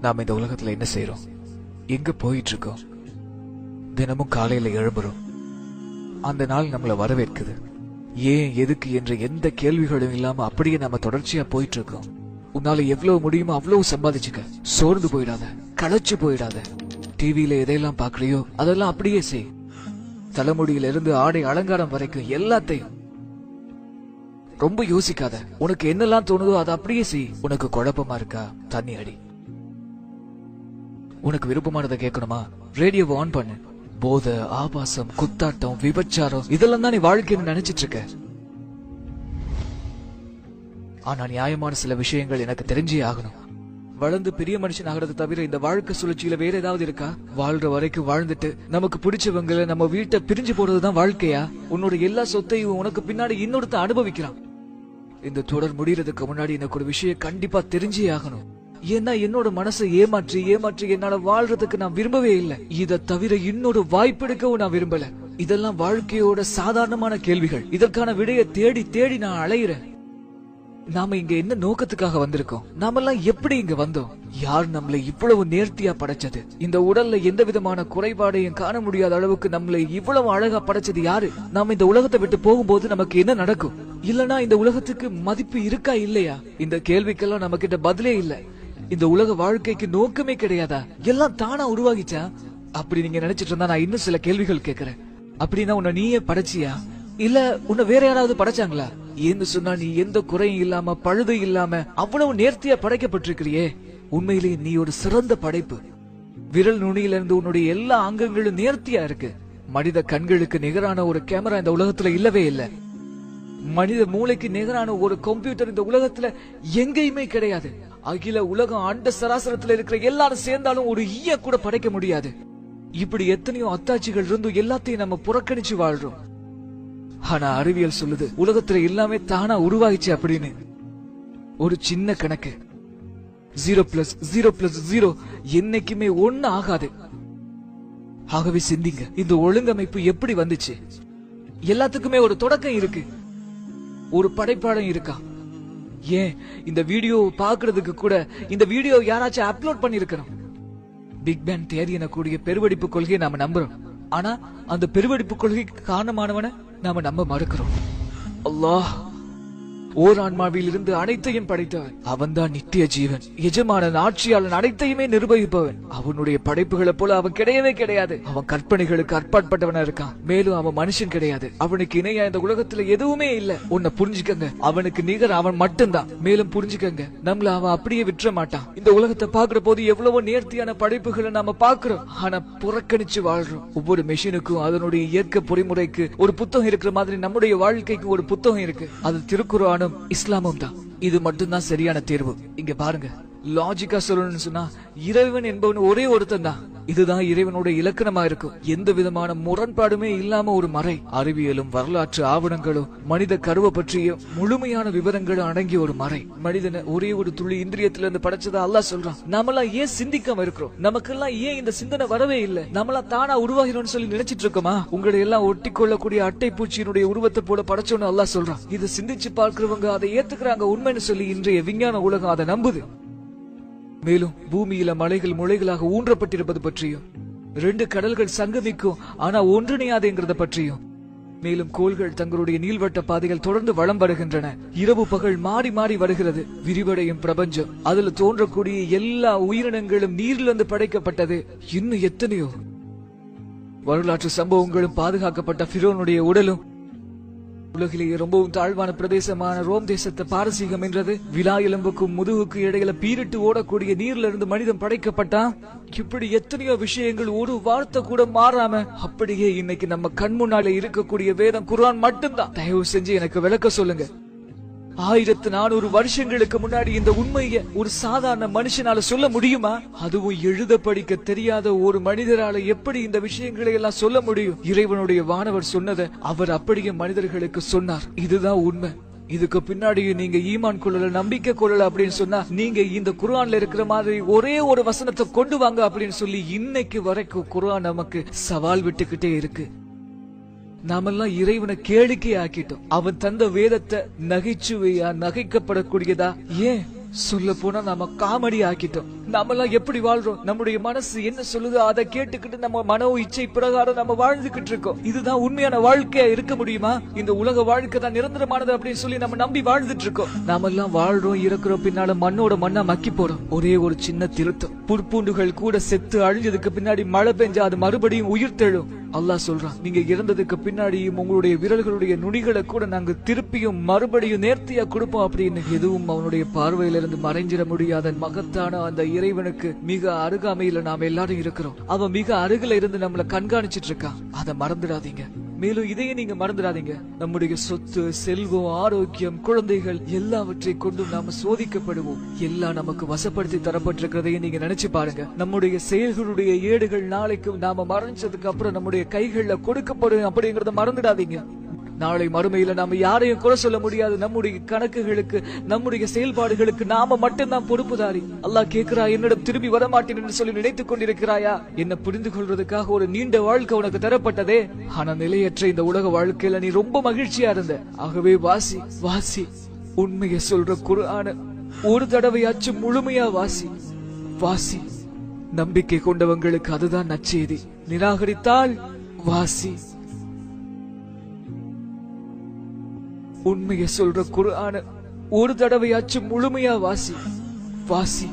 நாம இந்த உலகத்துல என்ன செய்யறோம், எங்க போயிட்டு இருக்கோம்? தினமும் காலையில எழும்புறோம், அந்த நாள் நம்மள வரவேற்குது. ஏன் எதுக்கு என்ற எந்த கேள்விகளும் இல்லாம அப்படியே நாம தொடர்ச்சியா போயிட்டு இருக்கோம். உன்னால எவ்வளவு முடியுமோ அவ்வளவு சம்பாதிச்சுக்க, சோர்ந்து போயிடாத, களைச்சு போயிடாத. டிவியில எதையெல்லாம் பாக்குறியோ அதெல்லாம் அப்படியே செய். தலைமுடியில இருந்து ஆடை அலங்காரம் வரைக்கும் எல்லாத்தையும் ரொம்ப யோசிக்காத. உனக்கு என்னெல்லாம் தோணுதோ அதை அப்படியே செய். உனக்கு குழப்பமா இருக்கா, தண்ணி அடி. உனக்கு விருப்பமானதை கேட்கணுமா, ரேடியோவை ஆன் பண்ணு. போதை, ஆபாசம், குத்தாட்டம், விபச்சாரம் இதெல்லாம் தான் நீ வாழ்க்கைன்னு நினைச்சிட்டு இருக்க. ஆனா நியாயமான சில விஷயங்கள் எனக்கு தெரிஞ்சே ஆகணும். வளர்ந்து பெரிய மனுஷன் ஆகிறது தவிர இந்த வாழ்க்கை சுழற்சியில வேற ஏதாவது இருக்கா? வாழ்ற வரைக்கும் வாழ்ந்துட்டு நமக்கு பிடிச்சவங்களை நம்ம வீட்டை பிரிஞ்சு போறதுதான் வாழ்க்கையா? உன்னோட எல்லா சொத்தையும் உனக்கு பின்னாடி இன்னொருத்த அனுபவிக்கிறான். இந்த தொடர் முடியறதுக்கு முன்னாடி எனக்கு ஒரு விஷயம் கண்டிப்பா தெரிஞ்சே ஆகணும். ஏன்னா என்னோட மனசை ஏமாற்றி ஏமாற்றி என்னால வாழ்றதுக்கு நான் விரும்பவே இல்லை. இதை தவிர இன்னொரு வாய்ப்பெடுக்கவும் நான் விரும்பல. இதெல்லாம் வாழ்க்கையோட சாதாரணமான கேள்விகள். இதற்கான விடையை தேடி தேடி நான் அலையிறேன். நாம இங்க என்ன நோக்கத்துக்காக வந்திருக்கோம்? நாமெல்லாம் எப்படி இங்க வந்தோம்? யார் நம்மளை இவ்வளவு நேர்த்தியா படைச்சது? இந்த உடல்ல எந்த விதமான குறைபாடையும் காண முடியாத அளவுக்கு நம்மளை இவ்வளவு அழகா படைச்சது யாரு? நாம இந்த உலகத்தை விட்டு போகும்போது நமக்கு என்ன நடக்கும்? இல்லனா இந்த உலகத்துக்கு மதிப்பு இருக்கா இல்லையா? இந்த கேள்விக்கெல்லாம் நம்ம கிட்ட பதிலே இல்ல. இந்த உலக வாழ்க்கைக்கு நோக்கமே கிடையாதா? எல்லாம் தானா உருவாகிச்சா? அப்படி நீங்க நினைச்சிட்டு இருந்தா நான் இன்னும் சில கேள்விகள் கேட்கிறேன். அப்படின்னா உன்னை நீயே படைச்சியா, இல்ல உன்னை வேற யாராவது படைச்சாங்களா? ஏன்னு சொன்னா நீ எந்த குறையும் இல்லாம பழுது இல்லாம அவ்வளவு நேர்த்தியா படைக்கப்பட்டிருக்கிறியே. உண்மையிலேயே நீ ஒரு சிறந்த படைப்பு. விரல் நுனியில இருந்து உன்னுடைய எல்லா அங்கங்களும் நேர்த்தியா இருக்கு. மனித கண்களுக்கு நிகரான ஒரு கேமரா இந்த உலகத்துல இல்லவே இல்ல. மனித மூளைக்கு நிகரான ஒரு கம்ப்யூட்டர் இந்த உலகத்துல எங்கேயுமே கிடையாது. அகில உலகம் அண்ட சராசரத்துல இருக்கிற எல்லாரும் சேர்ந்தாலும் ஒரு ஈய கூட படைக்க முடியாது. இப்படி எத்தனையோ அத்தாட்சிகள் இருந்தும் எல்லாத்தையும் நம்ம புறக்கணிச்சு வாழ்றோம். ஆனா அறிவியல் சொல்லுது உலகத்துல எல்லாமே தானா உருவாகிச்சு அப்படின்னு. ஒரு சின்ன கணக்கு, 0+0+0 என்னைக்குமே 1 ஆகாது. ஆகவே சிந்திங்க, இந்த ஒழுங்கமைப்பு எப்படி வந்துச்சு? எல்லாத்துக்குமே ஒரு தொடக்கம் இருக்கு, ஒரு படைப்பாளம் இருக்கா? ஏன் இந்த வீடியோ பாக்குறதுக்கு கூட இந்த வீடியோ யாராச்சும் அப்லோட் பண்ணிருக்கணும். பிக் பேங் தியரி எனக்கூடிய பெருவெடிப்பு கொள்கையை நாம நம்புறோம். ஆனா அந்த பெருவெடிப்பு கொள்கைக்கு காரணமானவன நாம நம்ப மறுக்கிறோம். அல்லாஹ் ஓர் ஆன்மாவில் இருந்து அனைத்தையும் படைத்தவன். அவன் தான் நித்திய ஜீவன், எஜமானன், ஆட்சியாளன், அனைத்தையுமே நிர்வகிப்பவன். அவனுடைய படைப்புகளை போல அவன் கிடையவே கிடையாது. அவன் கற்பனைகளுக்கு அற்பாற்பட்டவனா இருக்கான். மேலும் அவன் மனுஷன் கிடையாது. அவனுக்கு இணையா இந்த உலகத்துல எதுவுமே இல்ல. உன்னை புரிஞ்சுக்கங்க, அவனுக்கு நிகர் அவன் மட்டும்தான். மேலும் புரிஞ்சுக்கங்க, நம்மள அவன் அப்படியே விட்டுற மாட்டான். இந்த உலகத்தை பாக்குற போது எவ்வளவோ நேர்த்தியான படைப்புகளை நாம பாக்குறோம், ஆனா புறக்கணிச்சு வாழ்றோம். ஒவ்வொரு மெஷினுக்கும் அதனுடைய இயற்கை பொறிமுறைக்கு ஒரு புத்தகம் இருக்கிற மாதிரி நம்முடைய வாழ்க்கைக்கு ஒரு புத்தகம் இருக்கு. அது திருக்குர்ஆனும் இஸ்லாமும் தான். இது மட்டும்தான் சரியான தேர்வு. இங்க பாருங்க, லாஜிக்கா சொல்லணும்னு சொன்னா இறைவன் என்பவன் ஒரே ஒருத்தன் தான். இதுதான் இறைவனோட இலக்கணமா இருக்கும். எந்த விதமான முரண்பாடுமே இல்லாம ஒரு மறை. அறிவியலும் வரலாற்று ஆவணங்களும் மனித கருவை பற்றிய முழுமையான விவரங்களும் அடங்கிய ஒரு மறை. மனிதனை ஒரே ஒரு துளி இந்திரியத்திலிருந்து படைச்சதா அல்லாஹ் சொல்றான். நம்மளாம் ஏன் சிந்திக்காம இருக்கிறோம்? நமக்கெல்லாம் ஏன் இந்த சிந்தனை வரவே இல்லை? நம்மளாம் தானா உருவாகிறோம்னு சொல்லி நினைச்சிட்டு இருக்கோமா? உங்களை எல்லாம் ஒட்டி கொள்ளக்கூடிய அட்டை பூச்சியினுடைய உருவத்தை போல படைச்சோன்னு அல்லாஹ் சொல்றான். இதை சிந்திச்சு பார்க்கிறவங்க அதை ஏத்துக்கிறாங்க உண்மைன்னு சொல்லி இன்றைய விஞ்ஞான உலகம் அதை நம்புது. மேலும் பூமியில மலைகள் முளைகளாக ஊன்றப்பட்டிருப்பது பற்றியும், 2 கடல்கள் சங்கமிக்கும் ஆனா ஒன்றிணையாதுங்கிறத பற்றியும், மேலும் கோள்கள் தங்களுடைய நீள்வட்ட பாதைகள் தொடர்ந்து வலம் வருகின்றன. இரவு பகல் மாறி மாறி வருகிறது. விரிவடையும் பிரபஞ்சம், அதுல தோன்றக்கூடிய எல்லா உயிரினங்களும் நீரிலிருந்து படைக்கப்பட்டது. இன்னும் எத்தனையோ வரலாற்று சம்பவங்களும் பாதுகாக்கப்பட்ட ஃபிரௌனுடைய உடலும், உலகிலேயே ரொம்பவும் தாழ்வான பிரதேசமான ரோம் தேசத்தை பாரசீகம் என்றது. விலா எலும்புக்கும் முதுகுக்கு இடையில பீரிட்டு ஓடக்கூடிய நீர்ல இருந்து மனிதன் படைக்கப்பட்டான். இப்படி எத்தனையோ விஷயங்கள் ஒரு வார்த்தை கூட மாறாம அப்படியே இன்னைக்கு நம்ம கண் முன்னாலே இருக்கக்கூடிய வேதம் குர்ஆன் மட்டும்தான். தயவு செஞ்சு எனக்கு விளக்க சொல்லுங்க. 1400 வருஷங்களுக்கு முன்னாடி இந்த உண்மையை ஒரு சாதாரண மனுஷனால சொல்ல முடியுமா? அதுவும் எழுத படிக்க தெரியாத ஒரு மனிதரால எப்படி இந்த விஷயங்களை எல்லாம் சொல்ல முடியும்? இறைவனுடைய வானவர் சொன்னதை அவர் அப்படியே மனிதர்களுக்கு சொன்னார். இதுதான் உண்மை. இதுக்கு பின்னாடி நீங்க ஈமான் கொள்ளல, நம்பிக்கை கொள்ளல அப்படின்னு சொன்னா நீங்க இந்த குர்ஆன்ல இருக்கிற மாதிரி ஒரே ஒரு வசனத்தை கொண்டு வாங்க அப்படின்னு சொல்லி இன்னைக்கு வரைக்கும் குர்ஆன் நமக்கு சவால் விட்டுக்கிட்டே இருக்கு. நாமெல்லாம் இறைவனை கேளிக்கை ஆக்கிட்டோம். அவன் தந்த வேதத்தை நகைச்சுவையா, நகைக்கப்படக்கூடியதா, ஏன் சொல்ல போனா நாம காமெடி ஆக்கிட்டோம். நாமெல்லாம் எப்படி வாழ்றோம்? நம்முடைய மனசு என்ன சொல்லுதோ அதை கேட்டுக்கிட்டு நம்ம மனோ இச்சை பிரகாரம் நம்ம வாழ்ந்துகிட்டு இருக்கோம். இதுதான் உண்மையான வாழ்க்கையா இருக்க முடியுமா? இந்த உலக வாழ்க்கை தான் நிரந்தரமானது அப்படின்னு சொல்லி நம்ம நம்பி வாழ்ந்துட்டு இருக்கோம். நாம எல்லாம் வாழ்றோம், இருக்கிறோம், பின்னால மண்ணோட மண்ணா மக்கி போறோம். ஒரே ஒரு சின்ன திருத்தம், புற்பூண்டுகள் கூட செத்து அழிஞ்சதுக்கு பின்னாடி மழை பெஞ்சா அது மறுபடியும் உயிர் தெழும். அல்லாஹ் சொல்றான், நீங்க இறந்ததுக்கு பின்னாடியும் உங்களுடைய விரல்களுடைய நுனிகளை கூட நாங்க திருப்பியும் மறுபடியும் நேர்த்தியா கொடுப்போம் அப்படின்னு. எதுவும் அவனுடைய பார்வையிலிருந்து மறைஞ்சிட முடியாத மகத்தான அந்த இறைவனுக்கு மிக அருகாமையில நாம எல்லாரும் இருக்கிறோம். அவன் மிக அருகில இருந்து நம்மள கண்காணிச்சிட்டு இருக்கான். அதை மறந்துடாதீங்க. மேலும் இதையே நீங்க மறந்துடாதீங்க, நம்முடைய சொத்து, செல்வம், ஆரோக்கியம், குழந்தைகள் எல்லாவற்றை கொண்டு நாம சோதிக்கப்படுவோம். எல்லாம் நமக்கு வசப்படுத்தி தரப்பட்டிருக்கிறதையும் நீங்க நினைச்சு பாருங்க. நம்முடைய செயல்களுடைய ஏடுகள் நாளைக்கு நாம மறைஞ்சதுக்கு அப்புறம் நம்முடைய கைகள்ல கொடுக்கப்படும் அப்படிங்கறத மறந்துடாதீங்க. நாளை மறுமையில நாம யாரையும் குறை சொல்ல முடியாது. நம்முடைய கணக்குகளுக்கு, நம்முடைய செயல்பாடுகளுக்கு நாம மட்டும்தான் பொறுப்புதாரி. அல்லாஹ் கேட்கிறா, என்னிடம் திரும்பி வரமாட்டேன் என்று சொல்லி நினைத்துக் கொண்டிருக்கிறாயா? என்ன புரிந்து கொள்வதற்காக ஒரு நீண்ட வாழ்க்கை உனக்கு தரப்பட்டதே. ஆனா நிலையற்ற இந்த உலக வாழ்க்கையில நீ ரொம்ப மகிழ்ச்சியா இருந்த. ஆகவே வாசி வாசி, உண்மையை சொல்ற குர்ஆன ஒரு தடவையாச்சும் முழுமையா வாசி வாசி. நம்பிக்கை கொண்டவங்களுக்கு அதுதான் நற்செய்தி. நிராகரித்தால் வாசி. உண்மையை சொல்ற குர்ஆன ஒரு தடவையாச்சும் முழுமையா வாசி வாசி.